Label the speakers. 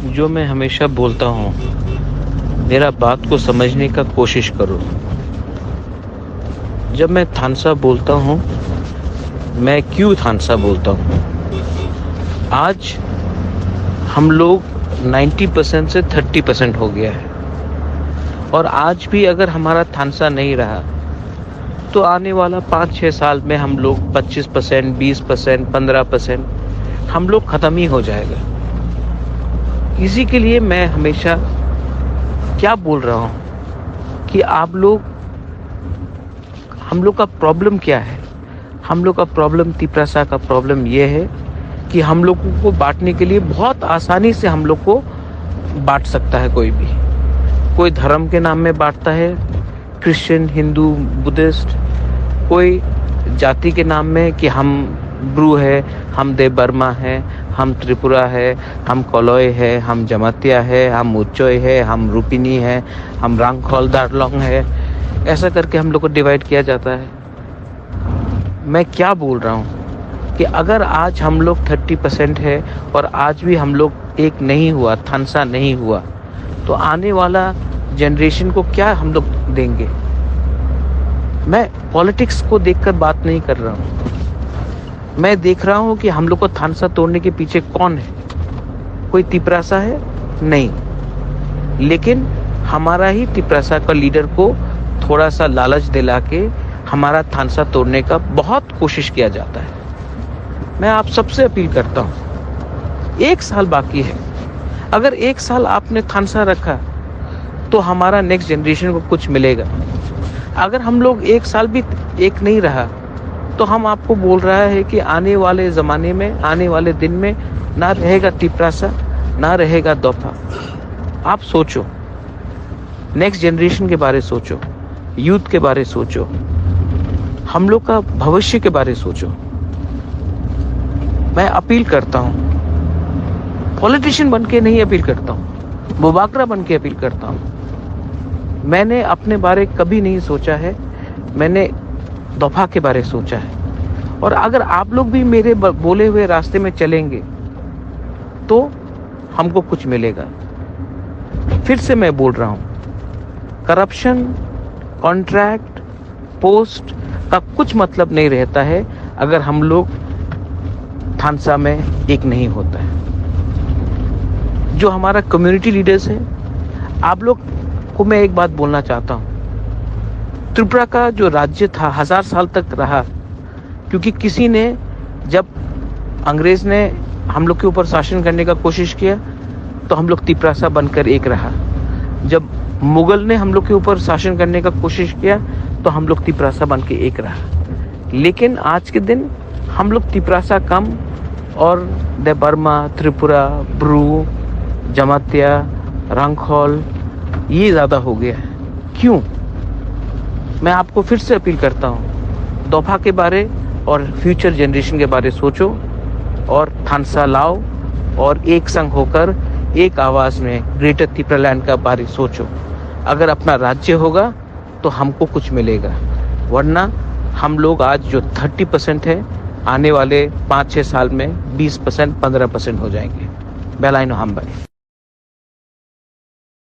Speaker 1: जो मैं हमेशा बोलता हूँ, मेरा बात को समझने का कोशिश करो। जब मैं थानसा बोलता हूँ, मैं क्यों थानसा बोलता हूँ? आज हम लोग 90% से 30% हो गया है और आज भी अगर हमारा थानसा नहीं रहा तो आने वाला 5-6 साल में हम लोग 25%, 20%, 15% हम लोग ख़त्म ही हो जाएगा। इसी के लिए मैं हमेशा क्या बोल रहा हूँ कि आप लोग, हम लोग का प्रॉब्लम क्या है? हम लोग का प्रॉब्लम, तिपरासा का प्रॉब्लम ये है कि हम लोगों को बांटने के लिए बहुत आसानी से हम लोग को बांट सकता है कोई भी। कोई धर्म के नाम में बांटता है, क्रिश्चियन, हिंदू, बुद्धिस्ट। कोई जाति के नाम में कि हम ब्रू है, हम देव बर्मा है, हम त्रिपुरा है, हम कोलोय है, हम जमातिया है, हम उच्चोय है, हम रूपिनी है, हम रांगखोल दारलोंग है। ऐसा करके हम लोग को डिवाइड किया जाता है। मैं क्या बोल रहा हूँ कि अगर आज हम लोग 30% है और आज भी हम लोग एक नहीं हुआ, थानसा नहीं हुआ, तो आने वाला जनरेशन को क्या हम लोग देंगे? मैं पॉलिटिक्स को देखकर बात नहीं कर रहा हूँ। मैं देख रहा हूँ कि हम लोग को थानसा तोड़ने के पीछे कौन है। कोई तिपरासा है? नहीं। लेकिन हमारा ही तिपरासा का लीडर को थोड़ा सा लालच दिला के हमारा थानसा तोड़ने का बहुत कोशिश किया जाता है। मैं आप सबसे अपील करता हूँ, 1 साल बाकी है। अगर 1 साल आपने थानसा रखा तो हमारा नेक्स्ट जनरेशन को कुछ मिलेगा। अगर हम लोग 1 साल भी एक नहीं रहा तो हम आपको बोल रहा है कि आने वाले ज़माने में, आने वाले दिन में ना रहेगा तिपरासा, ना रहेगा दोफा। आप सोचो, नेक्स्ट जनरेशन के बारे सोचो, यूथ के बारे सोचो, हम लोग का भविष्य के बारे सोचो। मैं अपील करता हूँ, पॉलिटिशियन बन के नहीं अपील करता हूँ, मुबाकरा बन के अपील करता हूँ। मैंने अपने बारे कभी नहीं सोचा है, मैंने दफा के बारे सोचा है। और अगर आप लोग भी मेरे बोले हुए रास्ते में चलेंगे तो हमको कुछ मिलेगा। फिर से मैं बोल रहा हूँ, करप्शन, कॉन्ट्रैक्ट, पोस्ट का कुछ मतलब नहीं रहता है अगर हम लोग थानसा में एक नहीं होता है। जो हमारा कम्युनिटी लीडर्स है, आप लोग को मैं एक बात बोलना चाहता हूँ। त्रिपुरा का जो राज्य था 1000 साल तक रहा, क्योंकि किसी ने, जब अंग्रेज ने हम लोग के ऊपर शासन करने का कोशिश किया तो हम लोग तिपरासा बनकर एक रहा। जब मुगल ने हम लोग के ऊपर शासन करने का कोशिश किया तो हम लोग तिपरासा बन के एक रहा। लेकिन आज के दिन हम लोग तिपरासा कम और देव बर्मा, त्रिपुरा, ब्रू, जमातिया, रांगखोल ये ज़्यादा हो गया है। क्यों? मैं आपको फिर से अपील करता हूँ, दोफा के बारे और फ्यूचर जनरेशन के बारे सोचो और थानसा लाओ और एक संग होकर एक आवाज़ में ग्रेटर त्रिपुरा लैंड का बारे सोचो। अगर अपना राज्य होगा तो हमको कुछ मिलेगा, वरना हम लोग आज जो 30% है, आने वाले 5-6 साल में 20%, 15% हो जाएंगे। बेलाइनो हम भाई।